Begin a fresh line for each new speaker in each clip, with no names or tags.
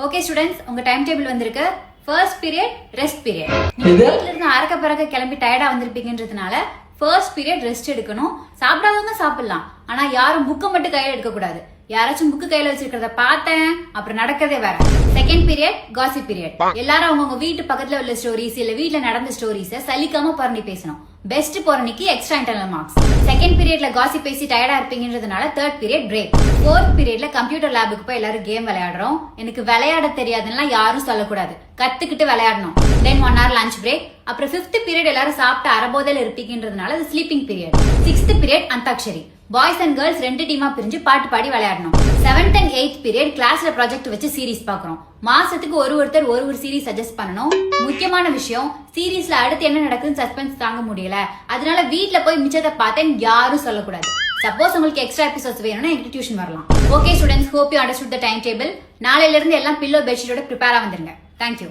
Okay students, உங்க time table வந்திருக்கு. First period rest period. நீங்க வீட்ல இருந்து அறக்க பறக்க கிளம்பி டயர்டா வந்திருப்பீங்கன்றதுனால ஃபர்ஸ்ட் பீரியட் ரெஸ்ட் எடுக்கணும். சாப்பிடாதவங்க சாப்பிடலாம், ஆனா யாரும் புக்கை மட்டும் கையில எடுக்க கூடாது. யாராச்சும் புக்கு கையில வச்சிருக்கிறத பார்த்தேன் அப்புறம் நடக்கிறதே வேற. Second period gossip period. எல்லாரும் அவங்க வீட்டு பக்கத்துல உள்ள ஸ்டோரிஸ் இல்ல வீட்ல நடந்த ஸ்டோரிஸ சலிக்காம பரணி பேசணும். பெஸ்ட் போறனிக்கு எக்ஸ்ட்ரா இன்டர்னல் மார்க்ஸ். செகண்ட் பீரியட்ல காசிப் பேசி டயர்டா இருப்பீங்கன்றதுனால தேர்ட் பீரியட் பிரேக். ஃபோர்த் பீரியட்ல கம்ப்யூட்டர் லேபுக்கு போய் எல்லாரும் கேம் விளையாடுறோம். எனக்கு விளையாட தெரியாதுன்னா யாரும் சொல்லக்கூடாது, கத்துக்கிட்டு விளையாடணும். தென் 1 hour லஞ்ச் பிரேக். அப்புறம் ஃபிஃப்த் பீரியட் எல்லாரும் சாப்பிட்டு அரபோதையில இருப்பீங்கன்றதுனால அது sleeping period. Sixth period antakshari. Boys and girls 2 டீமா பிரிஞ்சு பாட்டு பாடி விளையாடணும். 7th and 8th பீரியட் கிளாஸ்ல ப்ராஜெக்ட் வச்சு சீரிஸ் பாக்குறோம். மாசத்துக்கு ஒருத்தர் ஒரு சீரிஸ் சஜஸ்ட் பண்ணணும். முக்கியமான விஷயம், சீரிஸ்ல அடுத்து என்ன நடக்குதுன்னு சஸ்பென்ஸ் தாங்க முடியல, அதனால வீட்ல போய் மிச்சத்தை பார்த்தேன் யாரும் சொல்லக்கூடாது. சப்போஸ் உங்களுக்கு எக்ஸ்ட்ரா எபிசோட்ஸ் வேணும்னா எங்க டியூஷன் வரலாம். Okay students, hope you understood the time table. நாளையில இருந்து எல்லாம் பில்லோ பெட்ஷீட்டோட ப்ரிப்பேரா வந்துருங்க. Thank you.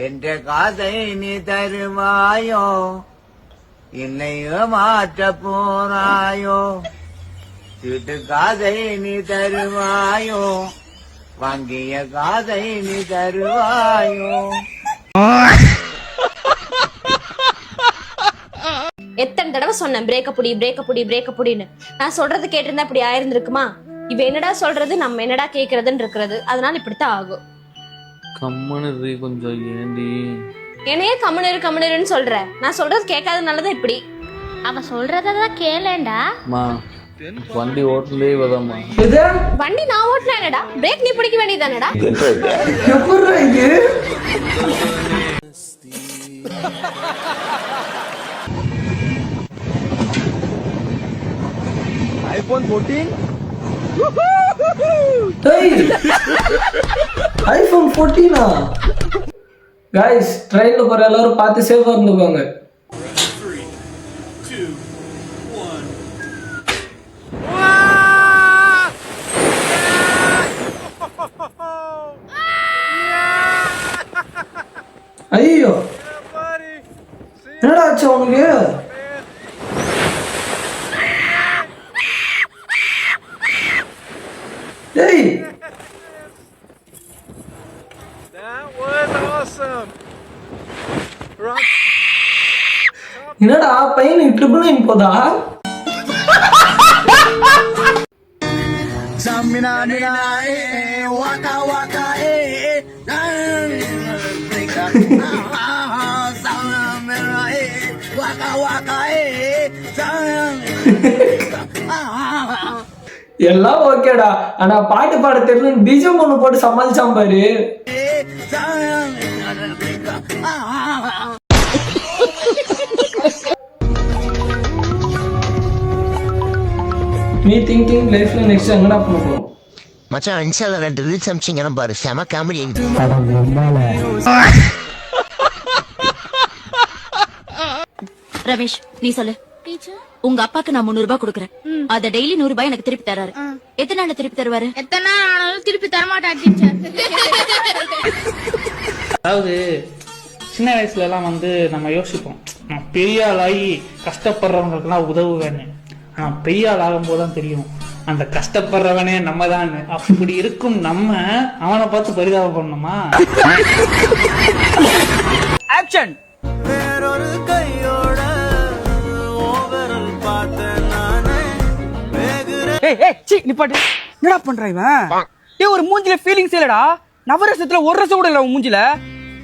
என்ற காதை நீ தருவாயோ, என்னையோ மாற்ற போறாயோ, வீட்டு காதை நீ தருவாயோ, வாங்கிய காதை நீ தருவாயோ.
எத்தனை தடவை சொன்னேன் பிரேக்கப்புடின்னு. நான் சொல்றது கேட்டிருந்தா இப்படி ஆயிருந்திருக்குமா? இவ என்னடா சொல்றது நம்ம என்னடா கேக்குறதுன்னு இருக்கிறது. அதனால இப்படித்தான் ஆகும்.
கம்மனு கொஞ்சம் ஏண்டி
என்னையே கம்முனருன்னு சொல்ற? நான் சொல்றது கேட்காதனாலதான் இப்படி.
அவ சொல்றதான் கேளேண்டா.
வண்டி ஓட்டுலே வதம்மா.
வண்டி நான் ஓட்டினா என்னடா? பிரேக் நீ பிடிக்க வேண்டியதானடா?
iPhone 14
iPhone 14 गाइस ट्रेन போற எல்லாரும் பார்த்து சேஃபா இருந்துக்கோங்க.
3 2 1
ஐயோ என்னடா ஆச்சு உனக்கு? Hey!
That was awesome.
என்னடா பையன் ட்ரிபிள் 9 போதா?
Samina mina waka waka samina waka waka
எல்லாம் ஓகேடா, ஆனா பாட்டு பாட தெரியல பீஜம் ஒண்ணு போட்டு சமாளிச்சான் பாரு. நீ திங்கிங் லைஃப்ல நெக்ஸ்ட் என்னடா பண்ண போறோம்?
மச்சான் இன்ஸ்டால 2 ரீல்ஸ் அனுப்பிச்சிங்க பாரு, செம காமெடி.
ரமேஷ், நீ சொல்லு. உங்க அப்பாக்கு நான் 300 ரூபாய் கொடுக்கறேன். அத டெய்லி 100 ரூபாய் எனக்கு திருப்பி தராரு. எத்தனை நாள்ல திருப்பி தருவாரு?
எத்தனை நாள் ஆனாலும் திருப்பி தரமாட்டேன் டீச்சர்.
அதாவது சின்ன வயசுல எல்லாம் நம்ம யோசிப்போம், நான் பெரிய ஆளாகி கஷ்டப்படுறவங்களுக்கெல்லாம் உதவுவேன்னு. ஆனா பெரிய ஆள் ஆகும் போதுதான் தெரியும் அந்த கஷ்டப்படுறவனே நம்ம தான். அப்படி இருக்கும் நம்ம அவனை பார்த்து பரிதாபம் பண்ணணுமா?
ஆக்ஷன். வேறொரு கையோட ஓவரல் பார்த்தேன் நானே வேகுறேன்.
ஏய் சீ நிப்பாட்டு. என்னடா பண்ற இவன்? ஏய் ஒரு மூஞ்சில ஃபீலிங்ஸ் இல்லடா. நவரசத்துல ஒரு ரசம் கூட இல்ல உன் மூஞ்சில.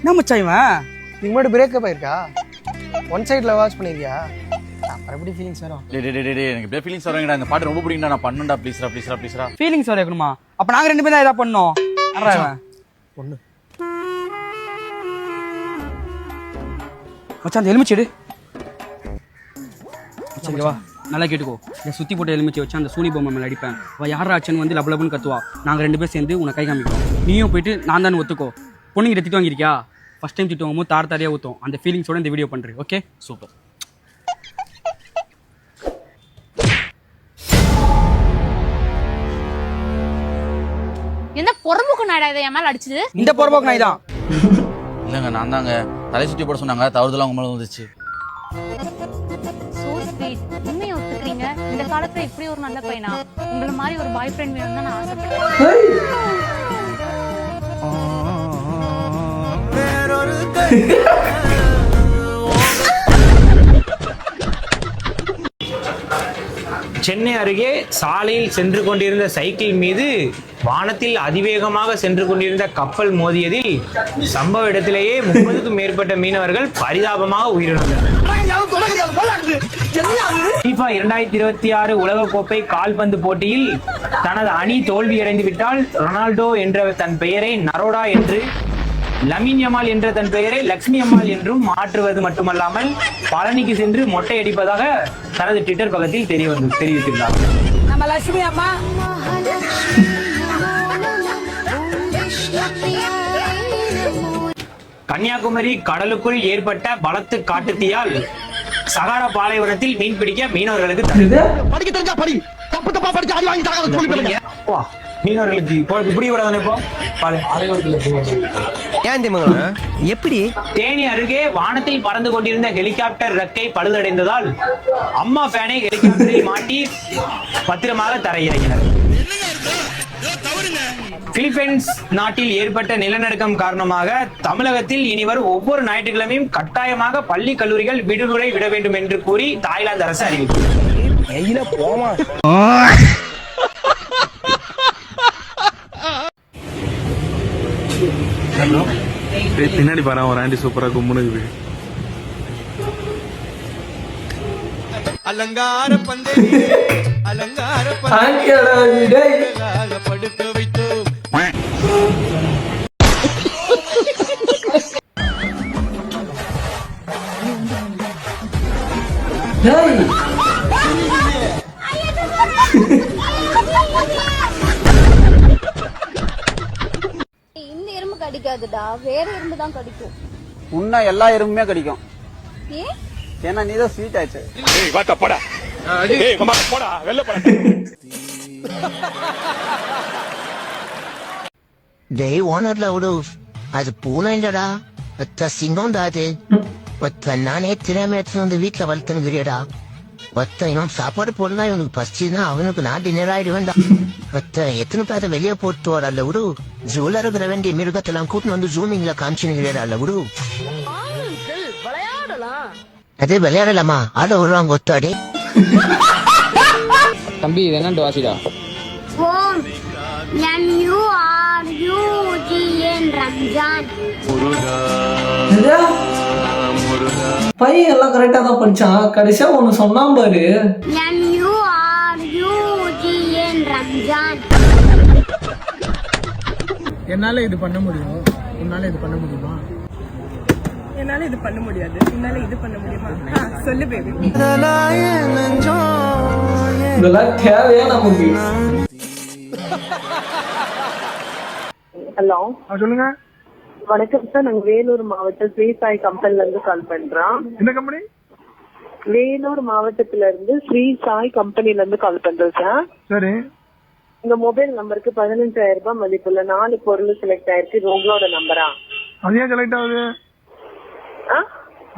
என்ன மச்சான் இவன்?
நீ மட்டும் பிரேக்கப் ஆயிருக்கா? ஒன் சைடுல வாட்ச் பண்ணிருக்கியா? அப்புறம் எப்படி ஃபீலிங்ஸ் வரும்?
எனக்கு இப்படியே ஃபீலிங்ஸ் வரங்கடா. இந்த பாட்டு ரொம்ப பிடிக்கும்டா, நான் பண்ணணும்டா. ப்ளீஸ்ரா.
ஃபீலிங்ஸ் வரணுமா? அப்ப நாங்க 2 பேரும் தான் இதா பண்ணோம். அறா இவன்
பொண்ணு
மச்சான் அந்த எலுமிச்சி எடு. மச்சான் வா, நல்லா கேட்டுக்கோ. இந்த சுத்தி போட்ட எலுமிச்சி வச்சு அந்த சூனி பொம்மை மேல அடிப்பேன். அவ யாரா ஆச்சுன்னு லபலபுன்னு கத்துவா. நாங்க 2 பேரும் சேர்ந்து உன்னை கை காமிக்கிறோம். நீயும் போயிட்டு நான் தான் ஒத்துக்கோ. பொண்ணுங்க திட்டு வாங்கிருக்கியா? ஃபர்ஸ்ட் டைம் திட்டு வாங்கும்போது தாரியா ஊத்தும். அந்த ஃபீலிங்ஸோட இந்த வீடியோ பண்றேன். Okay
super.
என்ன பொறம்போக்கு நாடா இதை என் மேல அடிச்சது?
இந்த பொறம்போக்கு நாய் தான்.
இல்லங்க, நான் தாங்க தலை சுற்றி போட சொன்னாங்க, தவறுதெல்லாம் உங்க மேல வந்துச்சு.
So sweet. உண்மையை ஒத்துக்கிறீங்க. இந்த காலத்துல இப்படி ஒரு நல்ல பையனா? உங்களை மாதிரி ஒரு பாய் ஃப்ரெண்ட் வேணும் தான் நான் ஆசைப்படுறேன்.
வேறொரு கை
சென்னை அருகே சாலையில் சென்று கொண்டிருந்த சைக்கிள் மீது வானத்தில் அதிவேகமாக சென்று கொண்டிருந்த கப்பல் மோதியதில் சம்பவ இடத்திலேயே 30க்கும் மேற்பட்ட மீனவர்கள் பரிதாபமாக உயிரிழந்தனர். FIFA 2026 உலகக்கோப்பை கால்பந்து போட்டியில் தனது அணி தோல்வியடைந்து விட்டால் ரொனால்டோ என்ற தன் பெயரை நரோடா என்று, லமின் யமால் என்ற தன் பெயரை லக்ஷ்மி அம்மாள் என்றும் மாற்றுவது மட்டுமல்லாமல் பழனிக்கு சென்று மொட்டை அடிப்பதாக தனது ட்விட்டர் பக்கத்தில் தெரிவித்துள்ளார்.
நம்ம லட்சுமி அம்மா
கன்னியாகுமரி கடலுக்குள் ஏற்பட்ட பலத்த காட்டுத்தீயால் சகாரா பாலைவனத்தில் மீன் பிடிக்க மீனவர்களுக்கு
படிக்க தெரிஞ்சா படி, தப்பு தப்பா படிச்சு அடி வாங்கி தராங்க.
மீனவர்களுக்கு இப்படி விடாதானே இப்போ
ஏன் தெரியுமா எப்படி
தேனி அருகே வானத்தில் பறந்து கொண்டிருந்த ஹெலிகாப்டர் ரெக்கை பழுதடைந்ததால் அம்மா ஃபேனை ஹெலிகாப்டரில் மாட்டி பத்திரமாக தரையிறங்கினர். பிலிப்பைன்ஸ் நாட்டில் ஏற்பட்ட நிலநடுக்கம் காரணமாக தமிழகத்தில் இனிவரும் ஒவ்வொரு ஞாயிற்றுக்கிழமையும் கட்டாயமாக பள்ளி கல்லூரிகள் விடுமுறை விட வேண்டும் என்று கூறி தாய்லாந்து அரசு அறிவித்துள்ளது.
பின்னாடி பாரு ஒரு ஆண்டி சூப்பரா கும்முனுக்குது.
அலங்கார பந்தே அலங்கார படுக்க வைத்தோம்.
இந்த எறும்பு கடிக்காதுடா, வேற எறும்பு தான் கடிக்கும்.
உன்ன எல்லா எறும்புமே கடிக்கும்.
ஏன்?
ஏன்னா நீ தான் ஸ்வீட் ஆச்சு.
டேய் ஓனர்ல விடு, அது பூனைடா, ஒத்த சிங்கம் தான் அது. ஒத்த நானே திறமை எடுத்து வந்து வீட்டுல வளர்த்துனுங்கிறியடா. ஒத்த இவன் சாப்பாடு போடலாம், இவனுக்கு பசிச்சுன்னா அவனுக்கு நான் டின்னர் ஆயிடுவேன்டா. ஒத்த எத்தனை பேரை வெளியே போட்டு வரல விடு. ஜூல இருக்கிற வேண்டிய மிருகத்தெல்லாம் கூட்டின்னு வந்து ஜூமிங்ல காமிச்சுனுங்கிறா விடு. அதே விளையாடலாமா? ஆட விடுவாங்க ஒத்தாடி.
தம்பி இது என்ன வாசிடா?
பையன் எல்லாம் கரெக்டா தான் படிச்சான், கடைசியா ஒண்ணு சொன்னான் பாரு.
என்னால இது பண்ண முடியும், உன்னால இது பண்ண முடியுமா? என்னால இது பண்ண முடியாது, உன்னால இது பண்ண முடியுமா? சொல்லு பேபி.
இதெல்லாம் தேவையா நமக்கு?
ஹலோ,
சொல்லுங்க.
வணக்கம் சார், நாங்க வேலூர் மாவட்டம் ஸ்ரீ சாய் கம்பெனில இருந்து கால் பண்றோம்.
என்ன கம்பெனி?
வேலூர் மாவட்டத்துல இருந்து ஸ்ரீ சாய் கம்பெனில இருந்து கால் பண்றோம் சார்.
சரி.
உங்க மொபைல் நம்பருக்கு 15,000 ரூபாய் மதிப்புள்ள 4 பொருள் செலக்ட் ஆயிருக்கு. இது உங்களோட நம்பரா?
அது ஏன் செலக்ட் ஆகுது?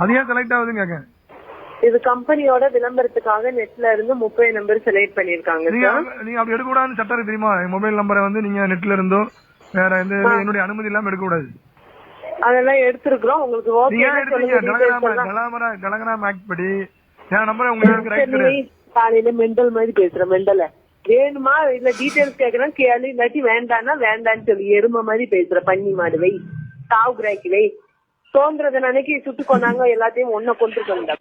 அது ஏன் செலக்ட் ஆகுதுன்னு கேட்க.
இது கம்பெனியோட விளம்பரத்துக்காக நெட்ல இருந்து 30 நம்பர் செலக்ட் பண்ணிருக்காங்க சார்.
நீங்க அப்படி எடுக்க கூடாதுன்னு சட்டம் இருக்கு தெரியுமா? மொபைல் நம்பரை வந்து நீங்க நெட்ல இருந்தோ வேற எந்த என்னுடைய அனுமதி இல்லாம எடுக்க கூடாது.
அதெல்லாம் எடுத்துருக்கோம். உங்களுக்கு காலையில மெண்டல் மாதிரி பேசுறேன். மெண்டல வேணுமா இல்ல டீடைல்ஸ் கேக்குறேன் கேளு, இல்லாட்டி வேண்டான்னா வேண்டான்னு சொல்லி எருமை மாதிரி பேசுற. பன்னி மாடு வை, தாவு கிராக்கி வை, தோன்றத நினைக்கி சுட்டு கொண்டாங்க எல்லாத்தையும் ஒன்ன கொண்டு வந்தா.